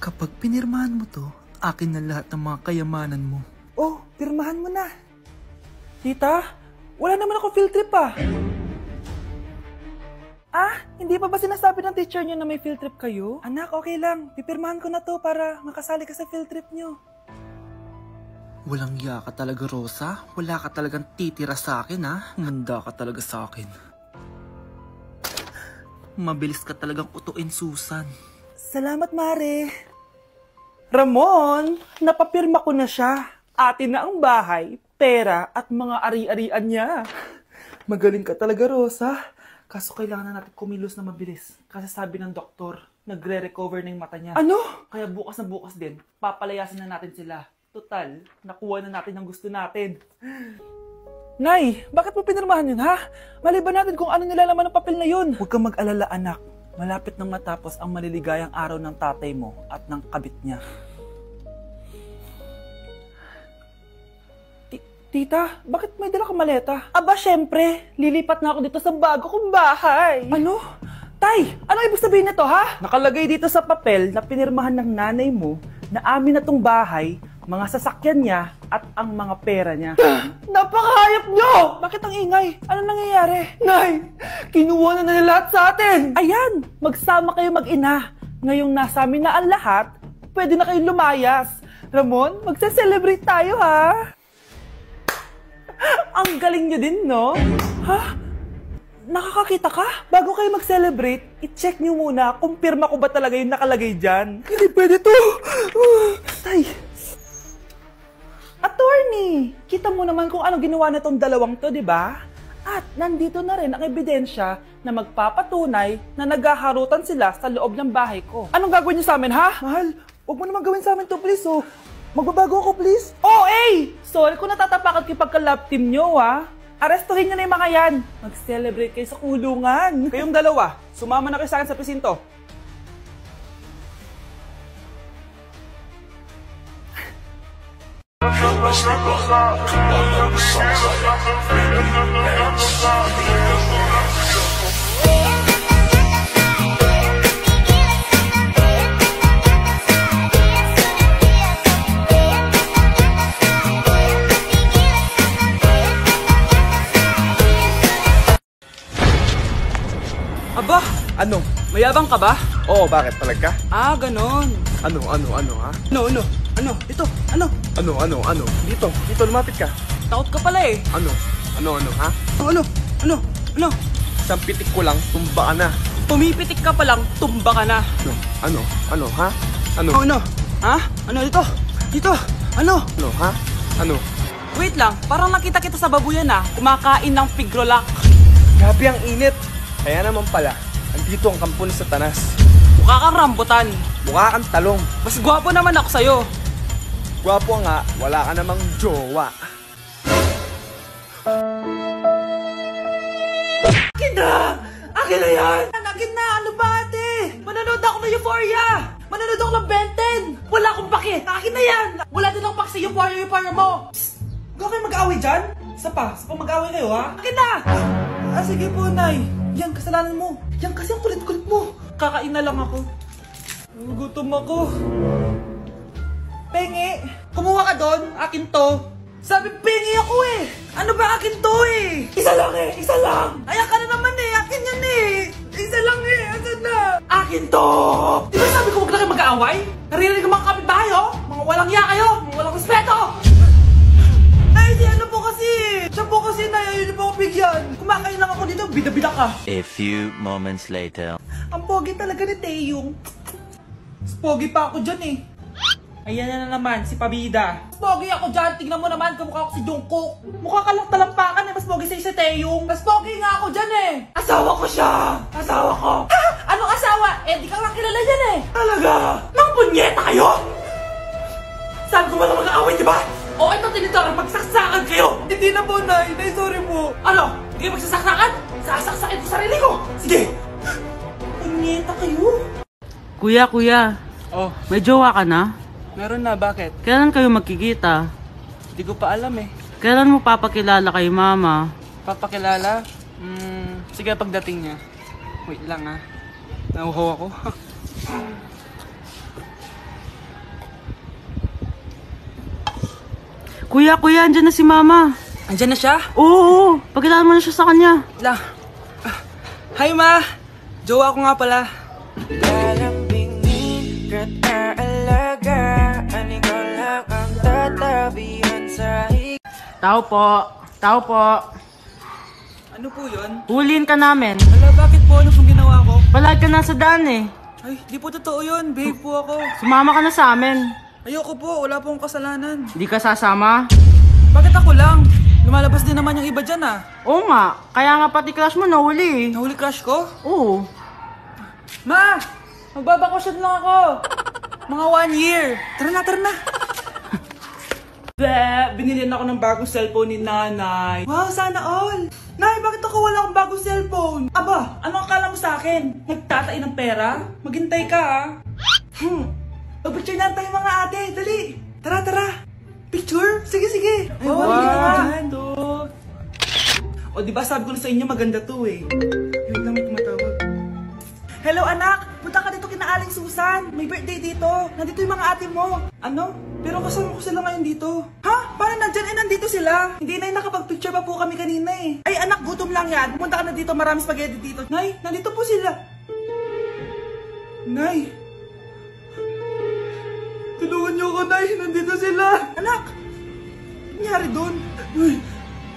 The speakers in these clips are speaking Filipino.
Kapag pinirmahan mo to, akin na lahat ng mga kayamanan mo. Oh, pirmahan mo na. Tita, wala naman ako field trip ah. Ah, hindi pa ba sinasabi ng teacher niyo na may field trip kayo? Anak, okay lang. Pipirmahan ko na to para makasali ka sa field trip niyo. Walang iya ka talaga, Rosa. Wala ka talagang titira sa akin, ha? Manda ka talaga sa akin. Mabilis ka talagang utuin, Susan. Salamat, Mare. Ramon, napapirma ko na siya. Atin na ang bahay, pera at mga ari-arian niya. Magaling ka talaga, Rosa. Kaso kailangan na natin kumilos na mabilis. Kasi sabi ng doktor, nagre-recover na yung mata niya. Ano? Kaya bukas na bukas din, papalayasin na natin sila. Total, nakuha na natin ang gusto natin. Nay, bakit mo pinirmahan yun, ha? Maliban natin kung ano nilalaman ng papel na yun. Huwag kang mag-alala, anak. Malapit nang matapos ang maliligayang araw ng tatay mo at ng kabit niya. Tita, bakit may dala kang maleta? Aba, syempre, lilipat na ako dito sa bago kong bahay. Ano? Tay, ano ibig sabihin nito, ha? Nakalagay dito sa papel na pinirmahan ng nanay mo na amin na tong bahay, mga sasakyan niya at ang mga pera niya. Napakahayop nyo! Bakit ang ingay? Ano nangyayari? Nay, kinuha na nila lahat sa atin! Ayan, magsama kayo mag-ina. Ngayong nasa amin na ang lahat, pwede na kayong lumayas. Ramon, magse-celebrate tayo, ha? Ang galing nyo din, no? Ha? Nakakakita ka? Bago kayo mag-celebrate, i-check nyo muna kung pirma ko ba talaga yung nakalagay dyan. Hindi pwede to! Tay! Attorney! Kita mo naman kung ano ginawa na tong dalawang to, di ba? At nandito na rin ang ebidensya na magpapatunay na naghaharutan sila sa loob ng bahay ko. Anong gagawin nyo sa amin, ha? Mahal, huwag mo naman gawin sa amin to, please, oh. Magbabago ako, please. Oh, eh! Sorry kung natatapakan kayo pagka-love team nyo, ha? Arestuhin nyo na yung mga yan. Mag-celebrate kayo sa kulungan. Kayong dalawa, sumama na kayo sa akin sa presinto. Aba, Ano? mayabang ka ba? Oo, bakit? Palag ka? Ah, ganon. Ano, ha? Ano? Ito, ano? Ano? Dito, lumapit ka. Takot ka pala eh. Ano, ha? Ano? Isang pitik ko lang, tumba ka na. Pumipitik ka pa lang, tumba ka na. Ano, ha? Ano? Ano? Ha? Ano dito? Dito? Ano? Ano, ha? Ano? Wait lang, parang nakita kita sa babuyan ah, kumakain ng pigrolak. Grabe ang init. Kaya naman pala, andito ang kampo ni Satanas. Mukha kang rambutan. Mukha kang talong. Mas gwapo naman ako sa'yo. Gwapo nga, wala ka namang jowa. Akin na! Akin na yan! Akin na! Ano ba ate? Manonood ako ng Euphoria! Manonood ako ng Ben 10! Wala akong pake! Akin na yan! Wala din akong pake sa Euphoria mo! Psst! Huwag kayo mag-away dyan? Sa pa mag-away kayo ha? Akin na! Ah, sige po, Nay. Yan, kasalanan mo. Yan kasi ang kulit-kulit mo. Kakain na lang ako. Gutom ako. Pengi, kumuha ka doon. Akin to. Sabi, pengi ako eh. Ano ba akin to eh? Isa lang eh. Isa lang. Ayan ka na naman eh. Akin yan eh. Isa lang eh. Asan na? Akin to. Di ba sabi ko huwag na kayo mag-aaway? Naririnig ang mga kapitbahay oh. Mga walang iya kayo. Mga walang respeto. Ay, di ano po kasi. Siya po kasi na yun po ako bigyan. Kumakain lang ako dito. Bida-bida ka. A few moments later. Ang pogi talaga ni Taeyong. Mas pogi pa ako dyan eh. Ayan na naman, si Pabida. Mas pogi ako dyan, tignan mo naman, kamukha ako si Jungkook. Mukha ka lang talampakan eh, mas pogi sa'yo si Taeyong. Mas pogi nga ako dyan eh. Asawa ko siya! Asawa ko! Ha? Anong asawa? Eh, di ka nga kilala dyan eh. Talaga? Mga punyeta kayo? Saan ko ba na mag-aaway, di ba? O ito tinitara, magsaksakan kayo! Hindi na po, Nay. Nay, sorry po. Ano? Hindi kayo magsasaksakan? Sasaksakin ko sarili ko! Sige! Punyeta kayo? Kuya, Oh, may jowa ka na? meron na. Bakit? Kailan kayo magkikita? Hindi ko pa alam eh. Kailan mo papakilala kay mama? Papakilala? Sige pagdating niya. Wait lang ah. Nauhaw ako. Kuya, andyan na si mama. Andyan na siya? Oo, pakilala mo na siya sa kanya. Lang. Hi, Ma! Jowa ko nga pala. Tao po. Ano po yun? Huliin ka namin. Wala, bakit po? Ano pong ginawa ko? Palagi ka nasa daan eh. Ay, di po totoo yun. Babe po ako. Sumama ka na sa amin. Ayoko po. Wala pong kasalanan. Di ka sasama? Bakit ako lang? Lumalabas din naman yung iba dyan ah. Oo nga, kaya nga pati crush mo nahuli eh. Nahuli crush ko? Oo. Ma! Magbabakasyon lang ako. Mga 1 year. Tara na. Binili na ako ng bagong cellphone ni nanay. Wow, sana all. Nay, bakit ako wala akong bagong cellphone? Aba, ano akala mo sa akin? Nagtatain ng pera? Maghintay ka ah. Mag-picture na tayo mga ate. Dali. Tara. Picture? Sige. Ay, wow. O, diba sabi ko na sa inyo maganda to eh. Wait lang, may tumatawag. Hello anak! Punta ka dito kina Aling Susan! May birthday dito! Nandito yung mga ate mo! Ano? Pero kasama ko sila ngayon dito. Ha? Paano nandyan? Nandito sila! Hindi na nakapag-picture pa po kami kanina eh. Ay anak, gutom lang yan. Pumunta ka na dito, marami spaghetti dito. Nay, nandito po sila. Nay! Tulungan niyo ako, Nay! Nandito sila! Anak! Ano nangyari doon?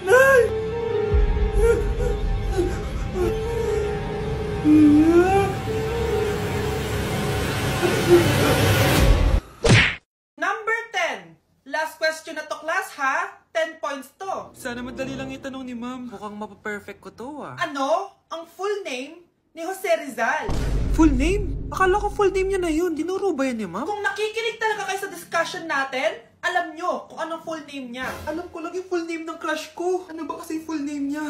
Nay! Number 10. Last question na to, class, ha? 10 points to. Sana madali lang itanong ni ma'am. Mukhang mapaperfect ko to ah. Ano ang full name ni Jose Rizal? Full name? Akala ko full name niya na yun. Dinuro ba yan ni ma'am? Kung nakikinig talaga kayo sa discussion natin, alam nyo kung anong full name niya. Alam ko lang yung full name ng crush ko. Ano ba kasi full name niya?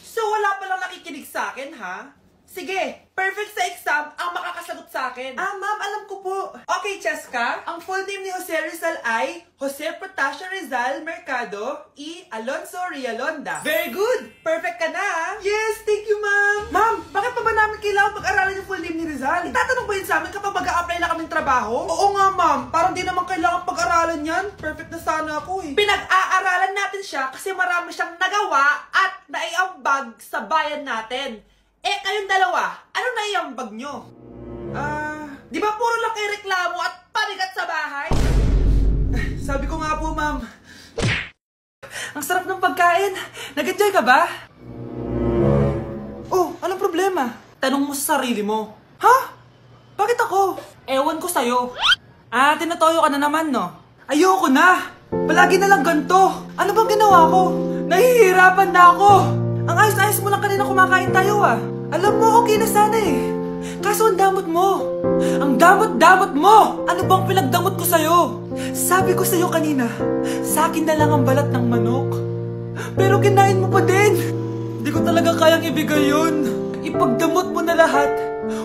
So wala palang nakikinig sa akin, ha? Sige, perfect sa exam ang makakasagot sa akin. Ah, ma'am, alam ko po. Okay, Cheska, ang full name ni Jose Rizal ay Jose Protasio Rizal Mercado y Alonso Rialonda. Very good! Perfect ka na, ha? Yes, thank you, ma'am. Ma'am, bakit pa ba namin kailangan pag-aralan yung full name ni Rizal? Itatanong ba yun sa amin kapag mag-a-apply na kaming trabaho? Oo nga, ma'am. Parang di naman kailangan pag-aralan yan. Perfect na sana ako, eh. Pinag-aaralan natin siya kasi marami siyang nagawa at naiambag sa bayan natin. Eh, kayong dalawa, ano naiambag nyo? Di ba puro lang kayo reklamo at panigat sa bahay? Sabi ko nga po, ma'am. Ang sarap ng pagkain. Nag-enjoy ka ba? Oh, anong problema? Tanong mo sa sarili mo. Ha? Bakit ako? Ewan ko sa'yo. Tinatoyo ka na naman, no? Ayoko na. Palagi na lang ganito. Ano bang ginawa ko? Nahihirapan na ako. Ang ayos-ayos mo lang kanina kumakain tayo ah. Alam mo, okay na sana eh. Kaso ang damot mo. Ang damot-damot mo! Ano bang pinagdamot ko sa'yo? Sabi ko sa'yo kanina, sa akin na lang ang balat ng manok. Pero kinain mo pa din. Hindi ko talaga kayang ibigay yun. Ipagdamot mo na lahat.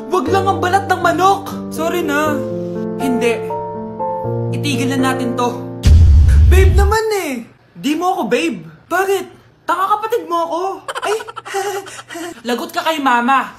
Wag lang ang balat ng manok. Sorry na. Hindi. Itigil na natin to. Babe naman eh. Di mo ako babe. Bakit? Tanga kapatid mo ako. Ay, lagot ka kay mama.